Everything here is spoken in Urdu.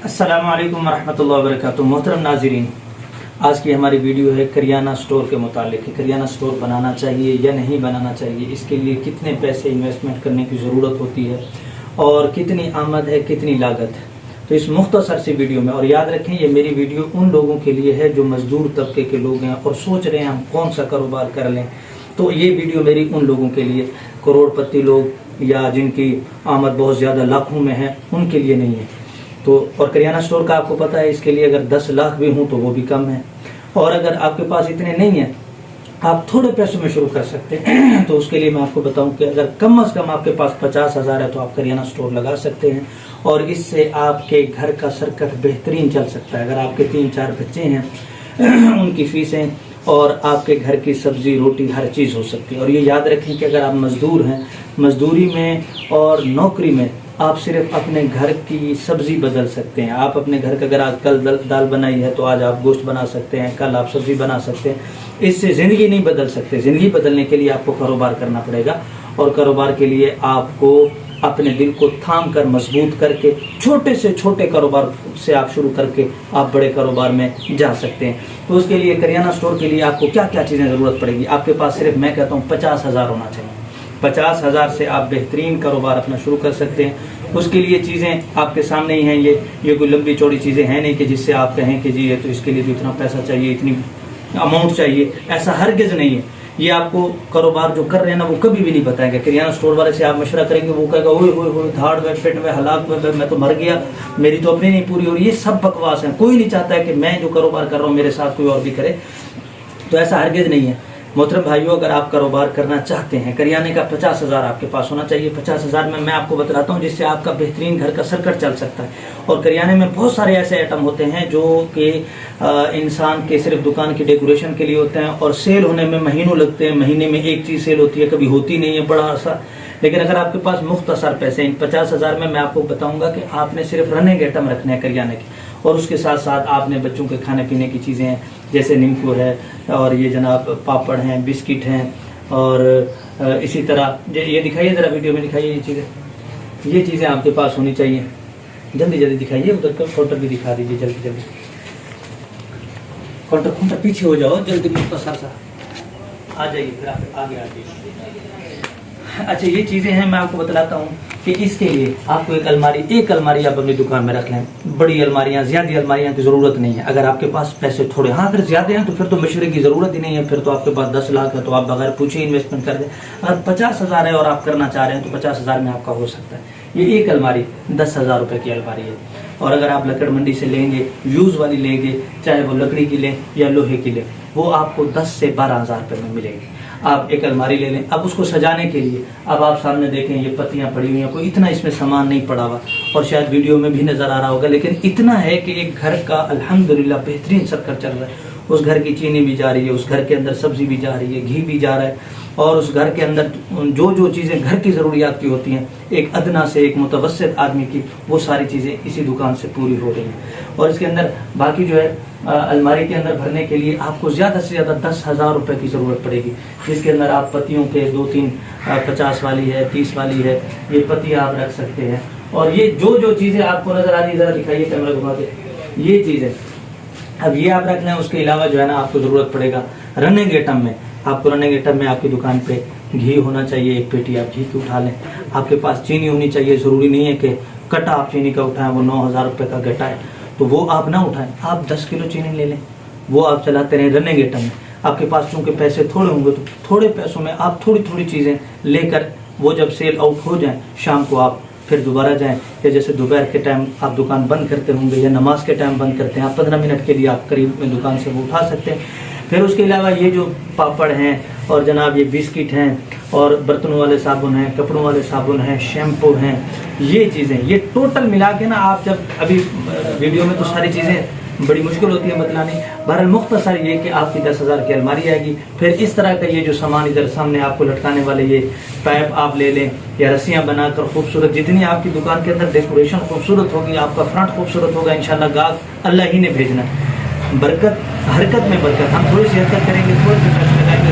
السلام علیکم ورحمۃ اللہ وبرکاتہ۔ محترم ناظرین، آج کی ہماری ویڈیو ہے کریانہ سٹور کے متعلق کہ کریانہ سٹور بنانا چاہیے یا نہیں بنانا چاہیے، اس کے لیے کتنے پیسے انویسٹمنٹ کرنے کی ضرورت ہوتی ہے اور کتنی آمد ہے، کتنی لاگت ہے۔ تو اس مختصر سی ویڈیو میں، اور یاد رکھیں یہ میری ویڈیو ان لوگوں کے لیے ہے جو مزدور طبقے کے لوگ ہیں اور سوچ رہے ہیں ہم کون سا کاروبار کر لیں، تو یہ ویڈیو میری ان لوگوں کے لیے، کروڑ پتی لوگ یا جن کی آمد بہت زیادہ لاکھوں میں ہے، ان کے لیے نہیں ہے۔ تو اور کریانہ سٹور کا آپ کو پتہ ہے، اس کے لیے اگر 10 لاکھ بھی ہوں تو وہ بھی کم ہے، اور اگر آپ کے پاس اتنے نہیں ہیں، آپ تھوڑے پیسوں میں شروع کر سکتے ہیں تو اس کے لیے میں آپ کو بتاؤں کہ اگر کم از کم آپ کے پاس 50,000 ہے تو آپ کریانہ سٹور لگا سکتے ہیں، اور اس سے آپ کے گھر کا سرکٹ بہترین چل سکتا ہے۔ اگر آپ کے 3-4 بچے ہیں، ان کی فیسیں اور آپ کے گھر کی سبزی روٹی ہر چیز ہو سکتی ہے۔ اور یہ یاد رکھیں کہ اگر آپ مزدور ہیں، مزدوری میں اور نوکری میں آپ صرف اپنے گھر کی سبزی بدل سکتے ہیں۔ آپ اپنے گھر کا، اگر آج کل دال بنائی ہے تو آج آپ گوشت بنا سکتے ہیں، کل آپ سبزی بنا سکتے ہیں۔ اس سے زندگی نہیں بدل سکتے۔ زندگی بدلنے کے لیے آپ کو کاروبار کرنا پڑے گا، اور کاروبار کے لیے آپ کو اپنے دل کو تھام کر مضبوط کر کے چھوٹے سے چھوٹے کاروبار سے آپ شروع کر کے آپ بڑے کاروبار میں جا سکتے ہیں۔ تو اس کے لیے کریانہ سٹور کے لیے آپ کو کیا کیا چیزیں ضرورت پڑے گی؟ آپ کے پاس صرف میں کہتا ہوں 50,000 ہونا چاہیے۔ 50,000 سے آپ بہترین کاروبار اپنا شروع کر سکتے ہیں۔ اس کے لیے چیزیں آپ کے سامنے ہی ہیں، یہ کوئی لمبی چوڑی چیزیں ہیں نہیں کہ جس سے آپ کہیں کہ جی یہ تو اس کے لیے تو اتنا پیسہ چاہیے، اتنی اماؤنٹ چاہیے، ایسا ہرگز نہیں ہے۔ یہ آپ کو کاروبار جو کر رہے ہیں نا، وہ کبھی بھی نہیں بتائیں گے۔ کریانہ سٹور والے سے آپ مشورہ کریں گے، وہ کہے گا اوئے ہوئے ہوئے دھاڑ ہوئے پٹ ہوئے ہلاک ہوئے میں تو مر گیا، میری تو اپنی نہیں پوری ہو رہی۔ یہ سب بکواس ہیں۔ کوئی نہیں چاہتا ہے کہ میں جو کاروبار کر رہا ہوں میرے ساتھ کوئی اور بھی کرے، تو ایسا ہرگز نہیں ہے۔ محترم بھائیوں، اگر آپ کاروبار کرنا چاہتے ہیں، کریانے کا 50,000 آپ کے پاس ہونا چاہیے۔ 50,000 میں آپ کو بتلاتا ہوں جس سے آپ کا بہترین گھر کا سرکٹ چل سکتا ہے۔ اور کریانے میں بہت سارے ایسے آئٹم ہوتے ہیں جو کہ انسان کے صرف دکان کی ڈیکوریشن کے لیے ہوتے ہیں، اور سیل ہونے میں مہینوں لگتے ہیں۔ مہینے میں ایک چیز سیل ہوتی ہے، کبھی ہوتی نہیں ہے بڑا عرصہ۔ لیکن اگر آپ کے پاس مختصر پیسے، ان 50,000 میں آپ کو بتاؤں گا کہ آپ نے صرف رننگ آئٹم رکھنے ہیں کریانے کے، اور اس کے ساتھ ساتھ آپ نے بچوں کے کھانے پینے کی چیزیں ہیں، جیسے نیمکو ہے، اور یہ جناب پاپڑ ہیں، بسکٹ ہیں، اور اسی طرح یہ دکھائیے ذرا ویڈیو میں دکھائیے یہ چیزیں آپ کے پاس ہونی چاہیے۔ جلدی جلدی دکھائیے، ادھر کا کاؤنٹر بھی دکھا دیجیے جلدی جلدی۔ کاؤنٹر پیچھے ہو جاؤ جلدی، مختصر سا آ جائیے، پھر آپ آگے آ جائیے۔ اچھا، یہ چیزیں ہیں، میں آپ کو بتلاتا ہوں کہ اس کے لیے آپ کو ایک الماری آپ اپنی دکان میں رکھ لیں۔ بڑی الماریاں، زیادہ الماریاں کی ضرورت نہیں ہے۔ اگر آپ کے پاس پیسے تھوڑے، ہاں اگر زیادہ ہیں تو پھر تو مشورے کی ضرورت ہی نہیں ہے، پھر تو آپ کے پاس 10 لاکھ ہے تو آپ بغیر پوچھے انویسٹمنٹ کر دیں۔ اگر 50,000 ہے اور آپ کرنا چاہ رہے ہیں تو 50,000 میں آپ کا ہو سکتا ہے۔ یہ ایک الماری 10,000 روپے کی الماری ہے، اور اگر آپ لکڑ منڈی سے لیں گے، یوز والی لیں گے، چاہے وہ لکڑی کی لیں یا لوہے کی لیں، وہ آپ کو 10 سے 12,000 روپے میں ملے گی۔ آپ ایک الماری لے لیں۔ اب اس کو سجانے کے لیے اب آپ سامنے دیکھیں، یہ پتیاں پڑی ہوئی ہیں، کوئی اتنا اس میں سامان نہیں پڑا ہوا، اور شاید ویڈیو میں بھی نظر آ رہا ہوگا، لیکن اتنا ہے کہ ایک گھر کا الحمدللہ بہترین سرکٹ چل رہا ہے۔ اس گھر کی چینی بھی جا رہی ہے، اس گھر کے اندر سبزی بھی جا رہی ہے، گھی بھی جا رہا ہے، اور اس گھر کے اندر جو چیزیں گھر کی ضروریات کی ہوتی ہیں، ایک ادنا سے ایک متوسط آدمی کی، وہ ساری چیزیں اسی دکان سے پوری ہو رہی ہیں۔ اور اس کے اندر باقی جو ہے الماری کے اندر بھرنے کے لیے آپ کو زیادہ سے زیادہ 10,000 روپے کی ضرورت پڑے گی، جس کے اندر آپ پتیوں کے 2-3 50 والی ہے، 30 والی ہے، یہ پتیاں آپ رکھ سکتے ہیں۔ اور یہ جو چیزیں آپ کو نظر آ رہی ہے، ذرا دکھائیے کیمرہ گھما کے، یہ چیزیں اب یہ آپ رکھ لیں۔ اس کے علاوہ جو ہے نا، آپ کو ضرورت پڑے گا رننگ آئٹم میں۔ آپ کو رننگ آئٹم میں آپ کی دکان پہ گھی ہونا چاہیے، ایک پیٹی آپ گھی کی اٹھا لیں۔ آپ کے پاس چینی ہونی چاہیے، ضروری نہیں ہے کہ کٹا آپ چینی کا اٹھائیں، وہ 9,000 روپے کا گٹا ہے تو وہ آپ نہ اٹھائیں، آپ 10 کلو چینی لے لیں، وہ آپ چلاتے رہیں رننگ آئٹم میں۔ آپ کے پاس چونکہ پیسے تھوڑے ہوں گے تو تھوڑے پیسوں میں آپ تھوڑی چیزیں لے کر، وہ جب سیل آؤٹ ہو جائیں شام کو آپ پھر دوبارہ جائیں، یا جیسے دوپہر کے ٹائم آپ دکان بند کرتے ہوں گے یا نماز کے ٹائم بند کرتے ہیں، آپ 15 منٹ کے لیے آپ قریب میں دکان سے وہ اٹھا سکتے ہیں۔ پھر اس کے علاوہ یہ جو پاپڑ ہیں، اور جناب یہ بسکٹ ہیں، اور برتنوں والے صابن ہیں، کپڑوں والے صابن ہیں، شیمپو ہیں، یہ چیزیں، یہ ٹوٹل ملا کے نا، آپ جب ابھی ویڈیو میں تو ساری چیزیں بڑی مشکل ہوتی ہے بتلانی، بہرحال مختصر یہ کہ آپ کی 10,000 کی الماری آئے گی۔ پھر اس طرح کا یہ جو سامان ادھر سامنے آپ کو لٹکانے والے یہ پائپ آپ لے لیں، یا رسیاں بنا کر خوبصورت، جتنی آپ کی دکان کے اندر ڈیکوریشن خوبصورت ہوگی، آپ کا فرنٹ خوبصورت ہوگا، انشاءاللہ گاہک اللہ ہی نے بھیجنا ہے۔ برکت، حرکت میں برکت، ہم تھوڑی سی حرکت کریں گے، تھوڑے سے پیسے لگائیں گے،